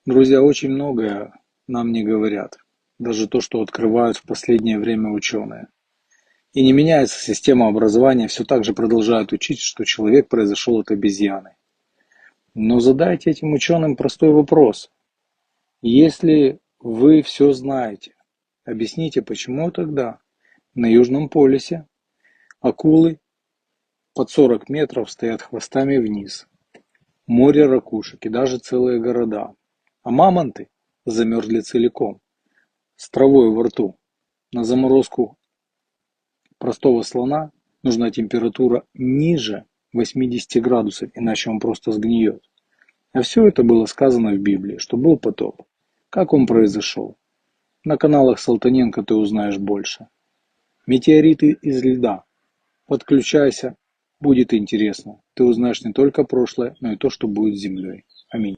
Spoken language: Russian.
Друзья, очень многое нам не говорят. Даже то, что открывают в последнее время ученые. И не меняется система образования, все так же продолжают учить, что человек произошел от обезьяны. Но задайте этим ученым простой вопрос. Если вы все знаете, объясните, почему тогда на Южном полюсе акулы под 40 метров стоят хвостами вниз, море ракушек и даже целые города, а мамонты замерзли целиком, с травой во рту. На заморозку простого слона нужна температура ниже 80 градусов, иначе он просто сгниет. А все это было сказано в Библии, что был потоп. Как он произошел? На каналах Салтаненко ты узнаешь больше. Метеориты из льда. Подключайся, будет интересно. Ты узнаешь не только прошлое, но и то, что будет с Землей. Аминь.